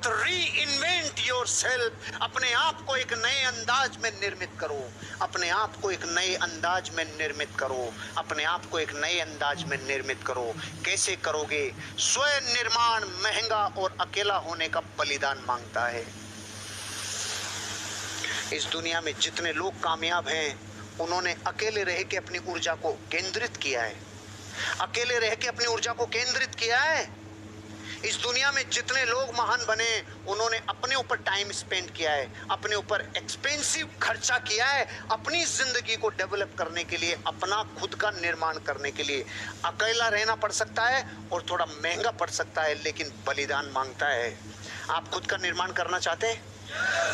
तो री invent your self, अपने आप को एक नए अंदाज में निर्मित करो, अपने आप को एक नए अंदाज में निर्मित करो, अपने आप को एक नए अंदाज में निर्मित करो। कैसे करोगे? स्वयं निर्माण महंगा और अकेला होने का बलिदान मांगता है। इस दुनिया में जितने लोग कामयाब हैं, उन्होंने अकेले रह के अपनी ऊर्जा को केंद्रित किया है, अकेले रह के अपनी ऊर्जा को केंद्रित किया है। इस दुनिया में जितने लोग महान बने, उन्होंने अपने ऊपर टाइम स्पेंड किया है, अपने ऊपर एक्सपेंसिव खर्चा किया है, अपनी जिंदगी को डेवलप करने के लिए, अपना खुद का निर्माण करने के लिए। अकेला रहना पड़ सकता है और थोड़ा महंगा पड़ सकता है, लेकिन बलिदान मांगता है। आप खुद का निर्माण करना चाहते हैं?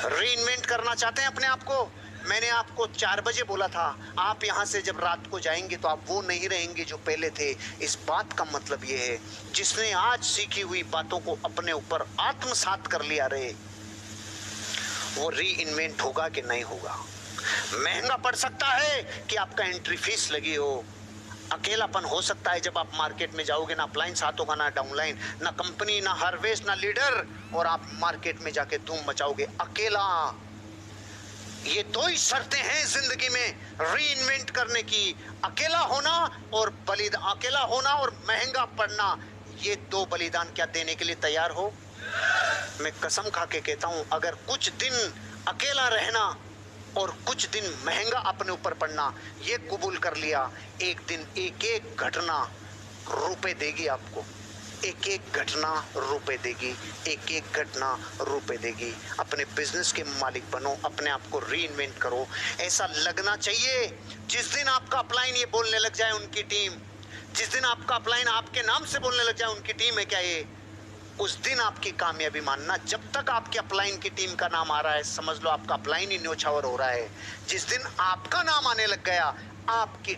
रीइन्वेंट करना चाहते हैं अपने आप को? मैंने आपको 4 बजे बोला था, आप यहाँ से जब रात को जाएंगे तो आप वो नहीं रहेंगे जो पहले थे। इस बात का मतलब ये है, जिसने आज सीखी हुई बातों को अपने ऊपर आत्मसात कर लिया रहे, वो रीइन्वेंट होगा कि नहीं होगा। महंगा पड़ सकता है कि आपका एंट्री फीस लगी हो, अकेलापन हो सकता है जब आप मार्केट में जाओगे, ना अप्लायंस हाथ होगा, ना डाउनलाइन, ना कंपनी, ना हार्वेस्ट, ना लीडर, और आप मार्केट में जाके धूम मचाओगे अकेला। ये 2 ही शर्तें हैं जिंदगी में रीइन्वेंट करने की, अकेला होना और बलिदान, अकेला होना और महंगा पड़ना। ये 2 बलिदान क्या देने के लिए तैयार हो? मैं कसम खा के कहता हूं, अगर कुछ दिन अकेला रहना और कुछ दिन महंगा अपने ऊपर पड़ना, ये कबूल कर लिया, एक दिन एक एक घटना रुपए देगी आपको, एक एक घटना रुपए देगी, एक एक घटना रुपए देगी। अपने बिजनेस के मालिक बनो, अपने आप को रीइन्वेंट करो। ऐसा लगना चाहिए जिस दिन आपका अपलाइन ये बोलने लग जाए उनकी टीम, जिस दिन आपका अपलाइन आपके नाम से बोलने लग जाए उनकी टीम है क्या ये, उस दिन आपकी कामयाबी मानना। जब तक आपके अपलाइन की टीम का नाम आ रहा है, समझ लो आपका अपलाइन ही न्योछावर हो रहा है। जिस दिन आपका नाम आने लग गया, आपकी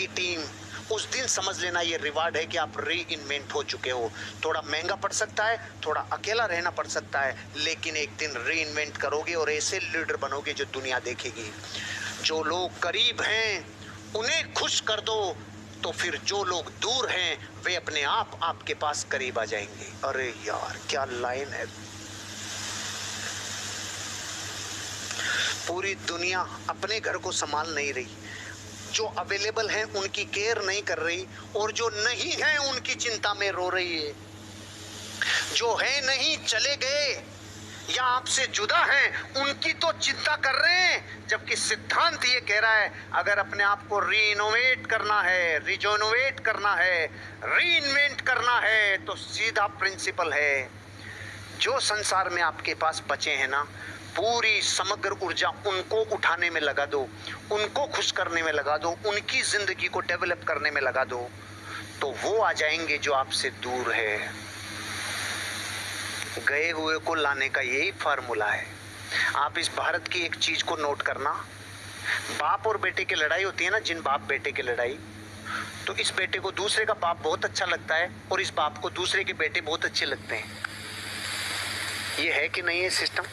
टीम, उस दिन समझ लेना ये रिवार्ड है कि आप रीइन्वेंट हो चुके हो। थोड़ा महंगा पड़ सकता है, थोड़ा अकेला रहना पड़ सकता है, लेकिन एक दिन रीइन्वेंट करोगे और ऐसे लीडर बनोगे जो दुनिया देखेगी। जो लोग करीब हैं उन्हें खुश कर दो, तो फिर जो लोग दूर हैं वे अपने आप आपके पास करीब आ जाएंगे। अरे यार क्या लाइन है। पूरी दुनिया अपने घर को संभाल नहीं रही, जो अवेलेबल हैं उनकी केयर नहीं कर रही, और जो नहीं है उनकी चिंता में रो रही है। जो है नहीं चले गए या आपसे जुदा हैं, उनकी तो चिंता कर रहे हैं। जबकि सिद्धांत ये कह रहा है, अगर अपने आप को रीइनोवेट करना है, रिजोनोवेट करना है, रीइन्वेंट करना है, तो सीधा प्रिंसिपल है, जो संसार में आपके पास बचे हैं ना, पूरी समग्र ऊर्जा उनको उठाने में लगा दो, उनको खुश करने में लगा दो, उनकी जिंदगी को डेवलप करने में लगा दो, तो वो आ जाएंगे जो आपसे दूर है। गए हुए को लाने का यही फार्मूला है। आप इस भारत की एक चीज को नोट करना, बाप और बेटे की लड़ाई होती है ना, जिन बाप बेटे की लड़ाई, तो इस बेटे को दूसरे का बाप बहुत अच्छा लगता है और इस बाप को दूसरे के बेटे बहुत अच्छे लगते हैं। ये है कि नहीं है सिस्टम?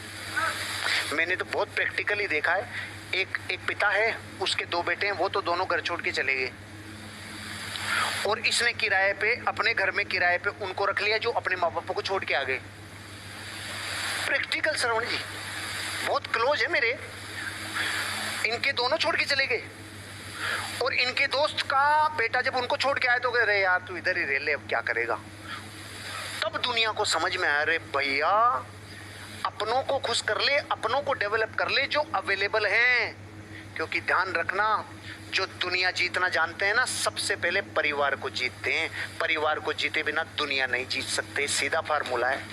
मैंने तो बहुत प्रैक्टिकली देखा है। एक पिता है, उसके 2 बेटे हैं, वो तो दोनों घर छोड़ के चले गए, और इसने किराए पे, अपने घर में किराए पे उनको रख लिया जो अपने माँ बाप को छोड़ के आ गए। प्रैक्टिकल श्रवण जी, बहुत क्लोज है मेरे, इनके दोनों छोड़ के चले गए, और इनके दोस्त का बेटा जब उनको छोड़ के आए तो कह रहे यार तू इधर ही रह ले, अब क्या करेगा। तब दुनिया को समझ में आया, अरे भैया अपनों को खुश कर ले, अपनों को डेवलप कर ले जो अवेलेबल हैं। क्योंकि ध्यान रखना, जो दुनिया जीतना जानते हैं ना, सबसे पहले परिवार को जीतते हैं। परिवार को जीते बिना दुनिया नहीं जीत सकते, सीधा फार्मूला है।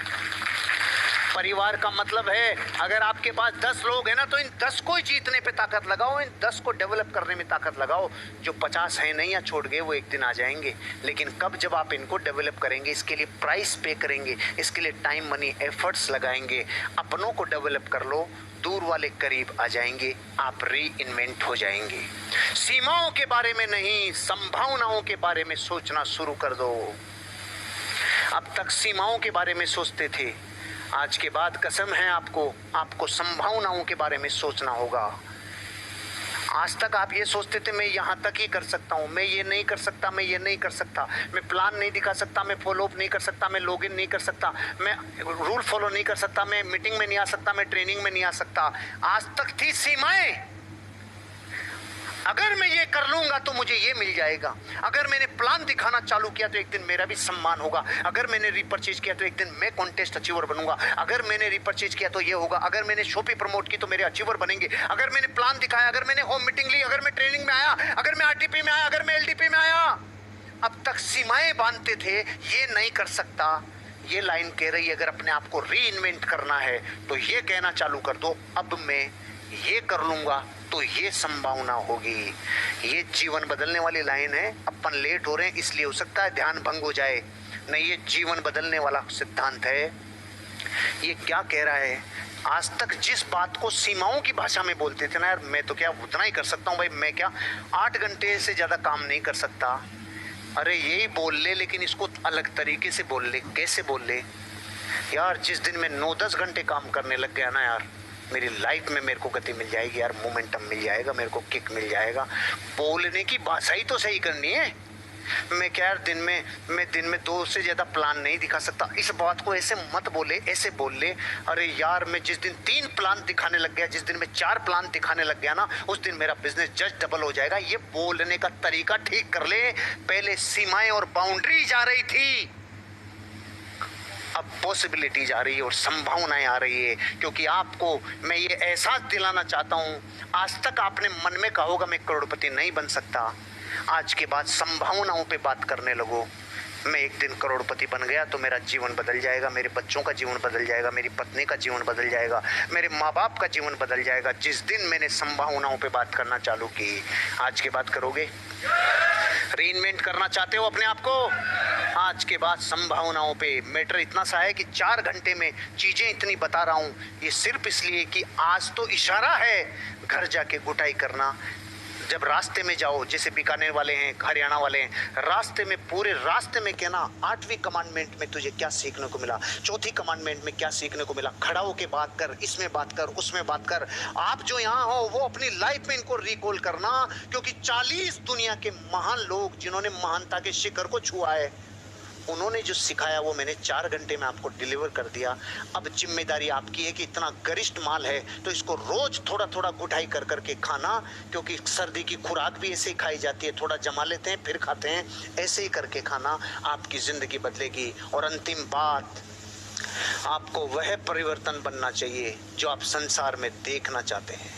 परिवार का मतलब है, अगर आपके पास 10 लोग हैं ना, तो इन 10 को ही जीतने पे ताकत लगाओ, इन 10 को डेवलप करने में ताकत लगाओ। जो 50 हैं नहीं या छोड़ गए, वो एक दिन आ जाएंगे, लेकिन कब? जब आप इनको डेवलप करेंगे, इसके लिए प्राइस पे करेंगे, इसके लिए टाइम मनी एफर्ट्स लगाएंगे। अपनों को डेवलप कर लो, दूर वाले करीब आ जाएंगे, आप रीइन्वेंट हो जाएंगे। सीमाओं के बारे में नहीं, संभावनाओं के बारे में सोचना शुरू कर दो। अब तक सीमाओं के बारे में सोचते थे, आज के बाद कसम है आपको संभावनाओं के बारे में सोचना होगा। आज तक आप ये सोचते थे मैं यहाँ तक ही कर सकता हूँ, मैं ये नहीं कर सकता, मैं ये नहीं कर सकता, मैं प्लान नहीं दिखा सकता, मैं फॉलो अप नहीं कर सकता, मैं लॉगिन नहीं कर सकता, मैं रूल फॉलो नहीं कर सकता, मैं मीटिंग में नहीं आ सकता, मैं ट्रेनिंग में नहीं आ सकता। आज तक थी सीमाएं। अगर मैं ये कर लूंगा तो मुझे ये मिल जाएगा, अगर मैंने प्लान दिखाना चालू किया तो एक दिन मेरा भी सम्मान होगा, अगर मैंने रिपर्चेज किया तो एक दिन मैं कॉन्टेस्ट अचीवर बनूंगा, अगर मैंने रिपर्चेज किया तो ये होगा, अगर मैंने शॉपी प्रमोट की तो मेरे अचीवर बनेंगे, अगर मैंने प्लान दिखाया, अगर मैंने होम मीटिंग ली, अगर मैं ट्रेनिंग में आया, अगर मैं आरटीपी में आया, अगर मैं एलडीपी में आया। अब तक सीमाएं बांधते थे, ये नहीं कर सकता। ये लाइन कह रही है अगर अपने आप को री इन्वेंट करना है तो ये कहना चालू कर दो, अब मैं ये कर लूंगा तो ये संभावना होगी। ये जीवन बदलने वाली लाइन है। अपन लेट हो रहे हैं इसलिए हो सकता है ध्यान भंग हो जाए, नहीं ये जीवन बदलने वाला सिद्धांत है। ये क्या कह रहा है, आज तक जिस बात को सीमाओं की भाषा में बोलते थे ना, यार मैं तो क्या उतना ही कर सकता हूँ भाई, मैं क्या 8 घंटे से ज़्यादा काम नहीं कर सकता, अरे यही बोल ले लेकिन इसको अलग तरीके से बोल ले। कैसे बोल ले यार, जिस दिन मैं 9-10 घंटे काम करने लग गया ना यार, मेरी लाइफ में मेरे को गति मिल जाएगी यार, मोमेंटम मिल जाएगा, मेरे को किक मिल जाएगा। बोलने की भाषा ही तो सही करनी है। मैं क्या यार दिन में 2 से ज़्यादा प्लान नहीं दिखा सकता, इस बात को ऐसे मत बोले, ऐसे बोल ले। अरे यार मैं जिस दिन 3 प्लान दिखाने लग गया, जिस दिन मैं 4 प्लान दिखाने लग गया ना, उस दिन मेरा बिजनेस जस्ट डबल हो जाएगा। ये बोलने का तरीका ठीक कर ले। पहले सीमाएं और बाउंड्री जा रही थी, अब पॉसिबिलिटीज आ रही है और संभावनाएं आ रही है, क्योंकि आपको मैं ये एहसास दिलाना चाहता हूँ। आज तक आपने मन में कहा होगा मैं करोड़पति नहीं बन सकता, आज के बाद संभावनाओं पे बात करने लगो। मैं एक दिन करोड़पति बन गया तो मेरा जीवन बदल जाएगा, मेरे बच्चों का जीवन बदल जाएगा, मेरी पत्नी का जीवन बदल जाएगा, मेरे माँ बाप का जीवन बदल जाएगा। जिस दिन मैंने संभावनाओं पे बात करना चालू की, आज के बाद करोगे? रीइन्वेंट करना चाहते हो अपने आप को? आज के बाद संभावनाओं पे। मैटर इतना सा है कि 4 घंटे में चीज़ें इतनी बता रहा हूँ, ये सिर्फ इसलिए कि आज तो इशारा है घर जाके गुटाई करना। जब रास्ते में जाओ, जैसे बीकानेर वाले हैं, हरियाणा वाले हैं, रास्ते में पूरे रास्ते में कहना 8वीं कमांडमेंट में तुझे क्या सीखने को मिला, 4थी कमांडमेंट में क्या सीखने को मिला, खड़ा होके बात कर, इसमें बात कर, उसमें बात कर। आप जो यहाँ हो वो अपनी लाइफ में इनको रिकॉल करना, क्योंकि 40 दुनिया के महान लोग जिन्होंने महानता के शिखर को छुआ है, उन्होंने जो सिखाया वो मैंने 4 घंटे में आपको डिलीवर कर दिया। अब जिम्मेदारी आपकी है कि इतना गरिष्ठ माल है तो इसको रोज थोड़ा थोड़ा गुठाई कर करके खाना, क्योंकि सर्दी की खुराक भी ऐसे ही खाई जाती है, थोड़ा जमा लेते हैं फिर खाते हैं, ऐसे ही करके खाना, आपकी जिंदगी बदलेगी। और अंतिम बात, आपको वह परिवर्तन बनना चाहिए जो आप संसार में देखना चाहते हैं।